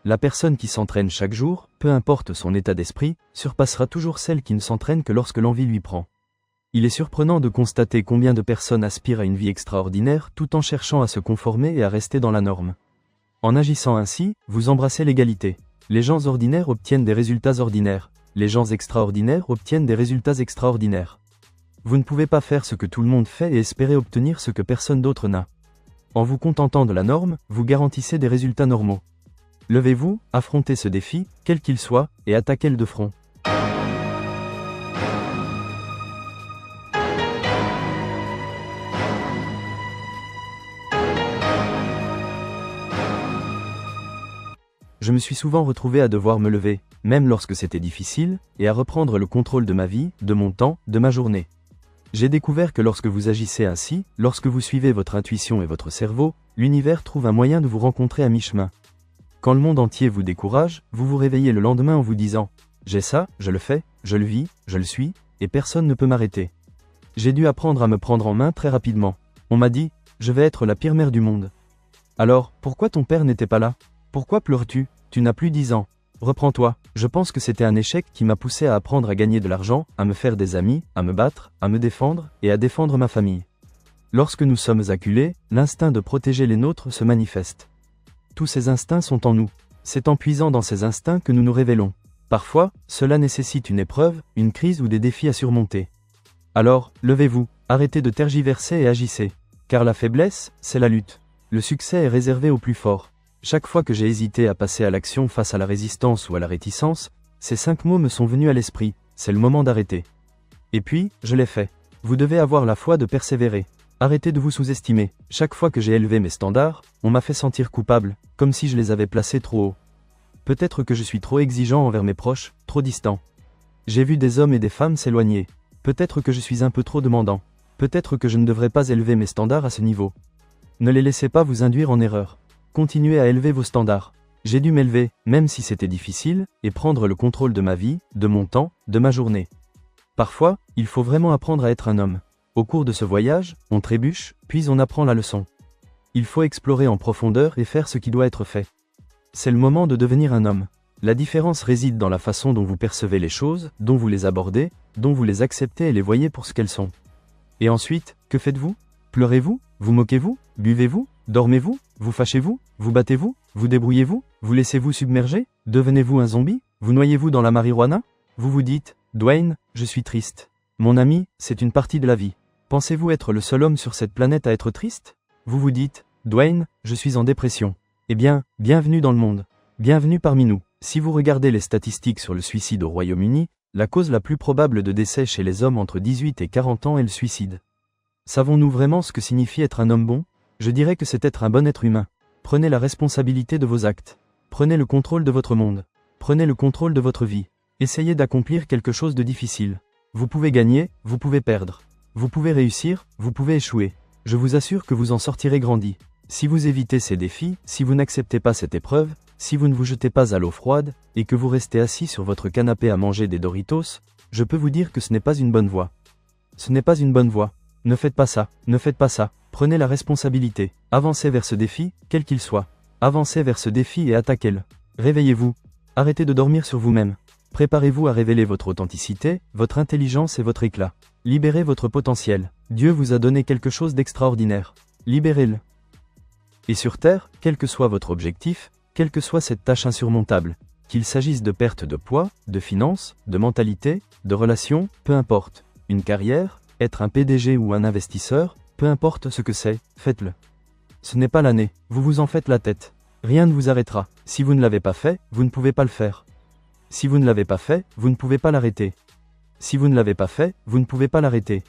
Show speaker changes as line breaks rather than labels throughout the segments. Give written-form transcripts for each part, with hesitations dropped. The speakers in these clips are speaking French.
La personne qui s'entraîne chaque jour, peu importe son état d'esprit, surpassera toujours celle qui ne s'entraîne que lorsque l'envie lui prend. Il est surprenant de constater combien de personnes aspirent à une vie extraordinaire tout en cherchant à se conformer et à rester dans la norme. En agissant ainsi, vous embrassez l'égalité. Les gens ordinaires obtiennent des résultats ordinaires. Les gens extraordinaires obtiennent des résultats extraordinaires. Vous ne pouvez pas faire ce que tout le monde fait et espérer obtenir ce que personne d'autre n'a. En vous contentant de la norme, vous garantissez des résultats normaux. Levez-vous, affrontez ce défi, quel qu'il soit, et attaquez-le de front. Je me suis souvent retrouvé à devoir me lever, même lorsque c'était difficile, et à reprendre le contrôle de ma vie, de mon temps, de ma journée. J'ai découvert que lorsque vous agissez ainsi, lorsque vous suivez votre intuition et votre cerveau, l'univers trouve un moyen de vous rencontrer à mi-chemin. Quand le monde entier vous décourage, vous vous réveillez le lendemain en vous disant « J'ai ça, je le fais, je le vis, je le suis, et personne ne peut m'arrêter. » J'ai dû apprendre à me prendre en main très rapidement. On m'a dit « Je vais être la pire mère du monde. » Alors, pourquoi ton père n'était pas là ? Pourquoi pleures-tu ? Tu n'as plus 10 ans. Reprends-toi. Je pense que c'était un échec qui m'a poussé à apprendre à gagner de l'argent, à me faire des amis, à me battre, à me défendre, et à défendre ma famille. Lorsque nous sommes acculés, l'instinct de protéger les nôtres se manifeste. Tous ces instincts sont en nous. C'est en puisant dans ces instincts que nous nous révélons. Parfois, cela nécessite une épreuve, une crise ou des défis à surmonter. Alors, levez-vous, arrêtez de tergiverser et agissez. Car la faiblesse, c'est la lutte. Le succès est réservé aux plus forts. Chaque fois que j'ai hésité à passer à l'action face à la résistance ou à la réticence, ces 5 mots me sont venus à l'esprit, c'est le moment d'arrêter. Et puis, je l'ai fait. Vous devez avoir la foi de persévérer. Arrêtez de vous sous-estimer. Chaque fois que j'ai élevé mes standards, on m'a fait sentir coupable, comme si je les avais placés trop haut. Peut-être que je suis trop exigeant envers mes proches, trop distant. J'ai vu des hommes et des femmes s'éloigner. Peut-être que je suis un peu trop demandant. Peut-être que je ne devrais pas élever mes standards à ce niveau. Ne les laissez pas vous induire en erreur. Continuez à élever vos standards. J'ai dû m'élever, même si c'était difficile, et prendre le contrôle de ma vie, de mon temps, de ma journée. Parfois, il faut vraiment apprendre à être un homme. Au cours de ce voyage, on trébuche, puis on apprend la leçon. Il faut explorer en profondeur et faire ce qui doit être fait. C'est le moment de devenir un homme. La différence réside dans la façon dont vous percevez les choses, dont vous les abordez, dont vous les acceptez et les voyez pour ce qu'elles sont. Et ensuite, que faites-vous ? Pleurez-vous ? Vous moquez-vous ? Buvez-vous ? Dormez-vous ? Vous fâchez-vous ? Vous battez-vous ? Vous débrouillez-vous ? Vous laissez-vous submerger ? Devenez-vous un zombie ? Vous noyez-vous dans la marijuana ? Vous vous dites « Dwayne, je suis triste. Mon ami, c'est une partie de la vie. Pensez-vous être le seul homme sur cette planète à être triste ? Vous vous dites « Dwayne, je suis en dépression. » Eh bien, bienvenue dans le monde. Bienvenue parmi nous. Si vous regardez les statistiques sur le suicide au Royaume-Uni, la cause la plus probable de décès chez les hommes entre 18 et 40 ans est le suicide. Savons-nous vraiment ce que signifie être un homme bon ? Je dirais que c'est être un bon être humain. Prenez la responsabilité de vos actes. Prenez le contrôle de votre monde. Prenez le contrôle de votre vie. Essayez d'accomplir quelque chose de difficile. Vous pouvez gagner, vous pouvez perdre. Vous pouvez réussir, vous pouvez échouer. Je vous assure que vous en sortirez grandi. Si vous évitez ces défis, si vous n'acceptez pas cette épreuve, si vous ne vous jetez pas à l'eau froide, et que vous restez assis sur votre canapé à manger des Doritos, je peux vous dire que ce n'est pas une bonne voie. Ce n'est pas une bonne voie. Ne faites pas ça, ne faites pas ça. Prenez la responsabilité. Avancez vers ce défi, quel qu'il soit. Avancez vers ce défi et attaquez-le. Réveillez-vous. Arrêtez de dormir sur vous-même. Préparez-vous à révéler votre authenticité, votre intelligence et votre éclat. Libérez votre potentiel. Dieu vous a donné quelque chose d'extraordinaire. Libérez-le. Et sur Terre, quel que soit votre objectif, quelle que soit cette tâche insurmontable, qu'il s'agisse de perte de poids, de finances, de mentalité, de relations, peu importe. Une carrière, être un PDG ou un investisseur, peu importe ce que c'est, faites-le. Ce n'est pas l'année, vous vous en faites la tête. Rien ne vous arrêtera. Si vous ne l'avez pas fait, vous ne pouvez pas le faire. Si vous ne l'avez pas fait, vous ne pouvez pas l'arrêter. Si vous ne l'avez pas fait, vous ne pouvez pas l'arrêter.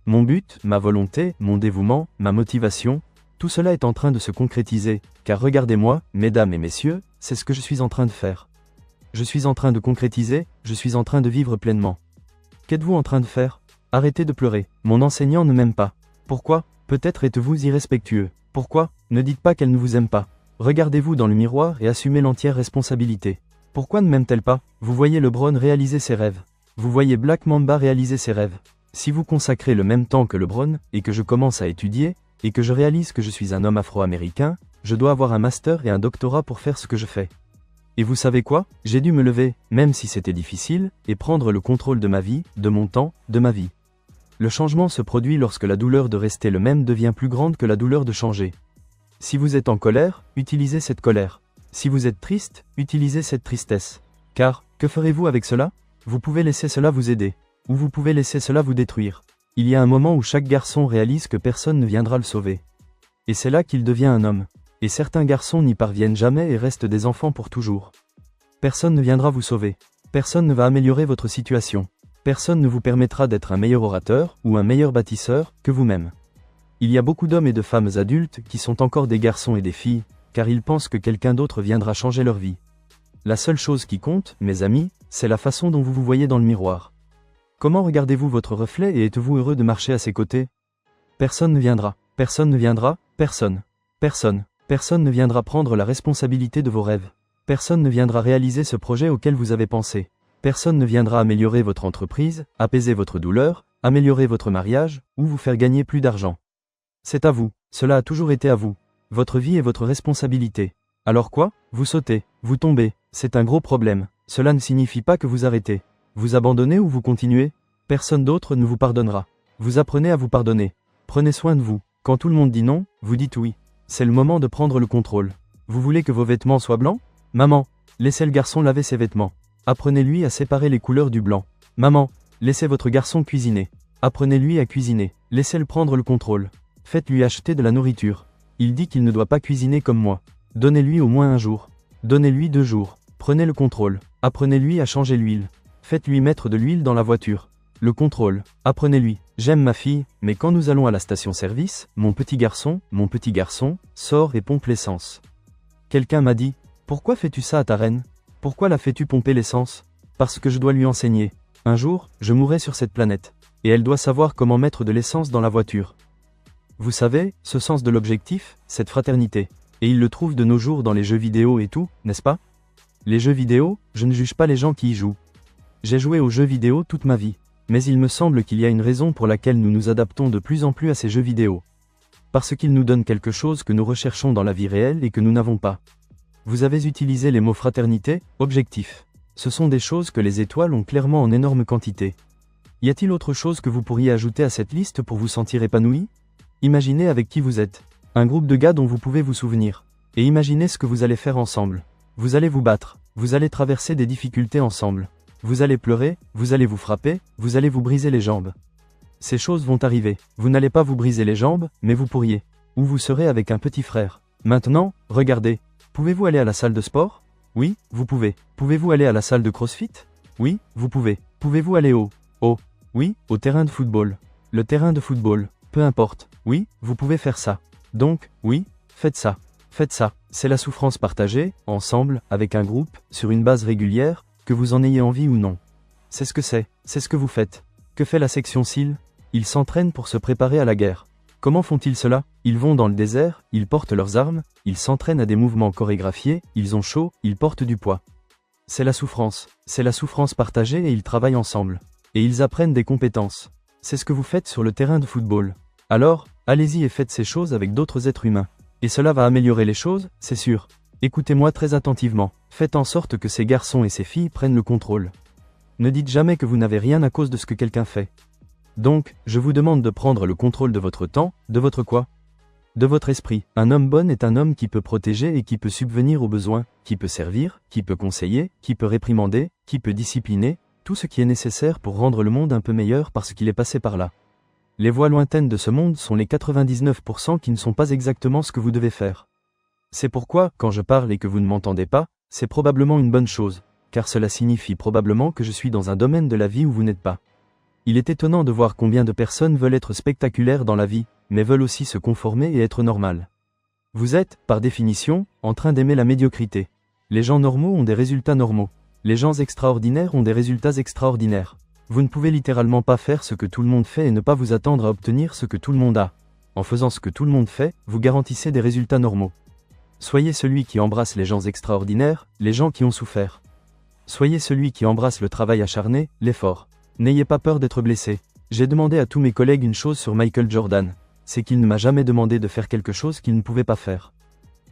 Mon but, ma volonté, mon dévouement, ma motivation, tout cela est en train de se concrétiser, car regardez-moi, mesdames et messieurs, c'est ce que je suis en train de faire. Je suis en train de concrétiser, je suis en train de vivre pleinement. Qu'êtes-vous en train de faire ? Arrêtez de pleurer. Mon enseignant ne m'aime pas. Pourquoi ? Peut-être êtes-vous irrespectueux. Pourquoi ? Ne dites pas qu'elle ne vous aime pas. Regardez-vous dans le miroir et assumez l'entière responsabilité. Pourquoi ne m'aime-t-elle pas ? Vous voyez LeBron réaliser ses rêves. Vous voyez Black Mamba réaliser ses rêves. Si vous consacrez le même temps que LeBron, et que je commence à étudier, et que je réalise que je suis un homme afro-américain, je dois avoir un master et un doctorat pour faire ce que je fais. Et vous savez quoi? J'ai dû me lever, même si c'était difficile, et prendre le contrôle de ma vie, de mon temps, de ma vie. Le changement se produit lorsque la douleur de rester le même devient plus grande que la douleur de changer. Si vous êtes en colère, utilisez cette colère. Si vous êtes triste, utilisez cette tristesse. Car, que ferez-vous avec cela? Vous pouvez laisser cela vous aider. Ou vous pouvez laisser cela vous détruire. Il y a un moment où chaque garçon réalise que personne ne viendra le sauver. Et c'est là qu'il devient un homme. Et certains garçons n'y parviennent jamais et restent des enfants pour toujours. Personne ne viendra vous sauver. Personne ne va améliorer votre situation. Personne ne vous permettra d'être un meilleur orateur ou un meilleur bâtisseur que vous-même. Il y a beaucoup d'hommes et de femmes adultes qui sont encore des garçons et des filles, car ils pensent que quelqu'un d'autre viendra changer leur vie. La seule chose qui compte, mes amis, c'est la façon dont vous vous voyez dans le miroir. Comment regardez-vous votre reflet et êtes-vous heureux de marcher à ses côtés? Personne ne viendra. Personne ne viendra. Personne. Personne. Personne ne viendra prendre la responsabilité de vos rêves. Personne ne viendra réaliser ce projet auquel vous avez pensé. Personne ne viendra améliorer votre entreprise, apaiser votre douleur, améliorer votre mariage, ou vous faire gagner plus d'argent. C'est à vous. Cela a toujours été à vous. Votre vie est votre responsabilité. Alors quoi? Vous sautez, vous tombez, c'est un gros problème. Cela ne signifie pas que vous arrêtez. Vous abandonnez ou vous continuez? Personne d'autre ne vous pardonnera. Vous apprenez à vous pardonner. Prenez soin de vous. Quand tout le monde dit non, vous dites oui. C'est le moment de prendre le contrôle. Vous voulez que vos vêtements soient blancs? Maman, laissez le garçon laver ses vêtements. Apprenez-lui à séparer les couleurs du blanc. Maman, laissez votre garçon cuisiner. Apprenez-lui à cuisiner. Laissez-le prendre le contrôle. Faites-lui acheter de la nourriture. Il dit qu'il ne doit pas cuisiner comme moi. Donnez-lui au moins un jour. Donnez-lui 2 jours. Prenez le contrôle. Apprenez-lui à changer l'huile. Faites-lui mettre de l'huile dans la voiture. Le contrôle. Apprenez-lui. J'aime ma fille, mais quand nous allons à la station-service, mon petit garçon, sort et pompe l'essence. Quelqu'un m'a dit, pourquoi fais-tu ça à ta reine? Pourquoi la fais-tu pomper l'essence? Parce que je dois lui enseigner. Un jour, je mourrai sur cette planète. Et elle doit savoir comment mettre de l'essence dans la voiture. Vous savez, ce sens de l'objectif, cette fraternité. Et il le trouve de nos jours dans les jeux vidéo et tout, n'est-ce pas? Les jeux vidéo, je ne juge pas les gens qui y jouent. J'ai joué aux jeux vidéo toute ma vie. Mais il me semble qu'il y a une raison pour laquelle nous nous adaptons de plus en plus à ces jeux vidéo. Parce qu'ils nous donnent quelque chose que nous recherchons dans la vie réelle et que nous n'avons pas. Vous avez utilisé les mots fraternité, objectif. Ce sont des choses que les étoiles ont clairement en énorme quantité. Y a-t-il autre chose que vous pourriez ajouter à cette liste pour vous sentir épanoui? Imaginez avec qui vous êtes. Un groupe de gars dont vous pouvez vous souvenir. Et imaginez ce que vous allez faire ensemble. Vous allez vous battre. Vous allez traverser des difficultés ensemble. Vous allez pleurer, vous allez vous frapper, vous allez vous briser les jambes. Ces choses vont arriver. Vous n'allez pas vous briser les jambes, mais vous pourriez. Ou vous serez avec un petit frère. Maintenant, regardez. Pouvez-vous aller à la salle de sport? Oui, vous pouvez. Pouvez-vous aller à la salle de CrossFit? Oui, vous pouvez. Pouvez-vous aller oui, au terrain de football. Le terrain de football, peu importe. Oui, vous pouvez faire ça. Donc, oui, faites ça. Faites ça. C'est la souffrance partagée, ensemble, avec un groupe, sur une base régulière, que vous en ayez envie ou non. C'est ce que c'est ce que vous faites. Que fait la section SEAL? Ils s'entraînent pour se préparer à la guerre. Comment font-ils cela? Ils vont dans le désert, ils portent leurs armes, ils s'entraînent à des mouvements chorégraphiés, ils ont chaud, ils portent du poids. C'est la souffrance partagée et ils travaillent ensemble. Et ils apprennent des compétences. C'est ce que vous faites sur le terrain de football. Alors, allez-y et faites ces choses avec d'autres êtres humains. Et cela va améliorer les choses, c'est sûr. Écoutez-moi très attentivement. Faites en sorte que ces garçons et ces filles prennent le contrôle. Ne dites jamais que vous n'avez rien à cause de ce que quelqu'un fait. Donc, je vous demande de prendre le contrôle de votre temps, de votre quoi? De votre esprit. Un homme bon est un homme qui peut protéger et qui peut subvenir aux besoins, qui peut servir, qui peut conseiller, qui peut réprimander, qui peut discipliner, tout ce qui est nécessaire pour rendre le monde un peu meilleur parce qu'il est passé par là. Les voix lointaines de ce monde sont les 99% qui ne sont pas exactement ce que vous devez faire. C'est pourquoi, quand je parle et que vous ne m'entendez pas, c'est probablement une bonne chose, car cela signifie probablement que je suis dans un domaine de la vie où vous n'êtes pas. Il est étonnant de voir combien de personnes veulent être spectaculaires dans la vie, mais veulent aussi se conformer et être normales. Vous êtes, par définition, en train d'aimer la médiocrité. Les gens normaux ont des résultats normaux. Les gens extraordinaires ont des résultats extraordinaires. Vous ne pouvez littéralement pas faire ce que tout le monde fait et ne pas vous attendre à obtenir ce que tout le monde a. En faisant ce que tout le monde fait, vous garantissez des résultats normaux. Soyez celui qui embrasse les gens extraordinaires, les gens qui ont souffert. Soyez celui qui embrasse le travail acharné, l'effort. N'ayez pas peur d'être blessé. J'ai demandé à tous mes collègues une chose sur Michael Jordan, c'est qu'il ne m'a jamais demandé de faire quelque chose qu'il ne pouvait pas faire.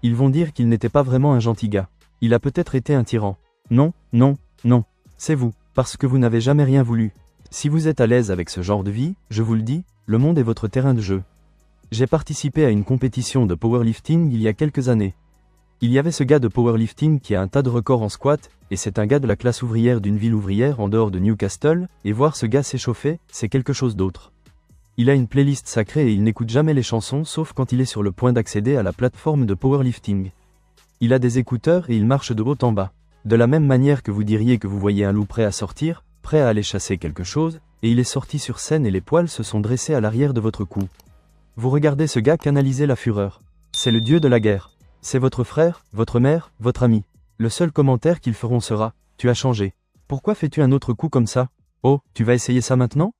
Ils vont dire qu'il n'était pas vraiment un gentil gars. Il a peut-être été un tyran. Non, non, non. C'est vous, parce que vous n'avez jamais rien voulu. Si vous êtes à l'aise avec ce genre de vie, je vous le dis, le monde est votre terrain de jeu. J'ai participé à une compétition de powerlifting il y a quelques années. Il y avait ce gars de powerlifting qui a un tas de records en squat, et c'est un gars de la classe ouvrière d'une ville ouvrière en dehors de Newcastle, et voir ce gars s'échauffer, c'est quelque chose d'autre. Il a une playlist sacrée et il n'écoute jamais les chansons sauf quand il est sur le point d'accéder à la plateforme de powerlifting. Il a des écouteurs et il marche de haut en bas. De la même manière que vous diriez que vous voyez un loup prêt à sortir, prêt à aller chasser quelque chose, et il est sorti sur scène et les poils se sont dressés à l'arrière de votre cou. Vous regardez ce gars canaliser la fureur. C'est le dieu de la guerre. C'est votre frère, votre mère, votre ami. Le seul commentaire qu'ils feront sera « Tu as changé. Pourquoi fais-tu un autre coup comme ça? Oh, tu vas essayer ça maintenant ?»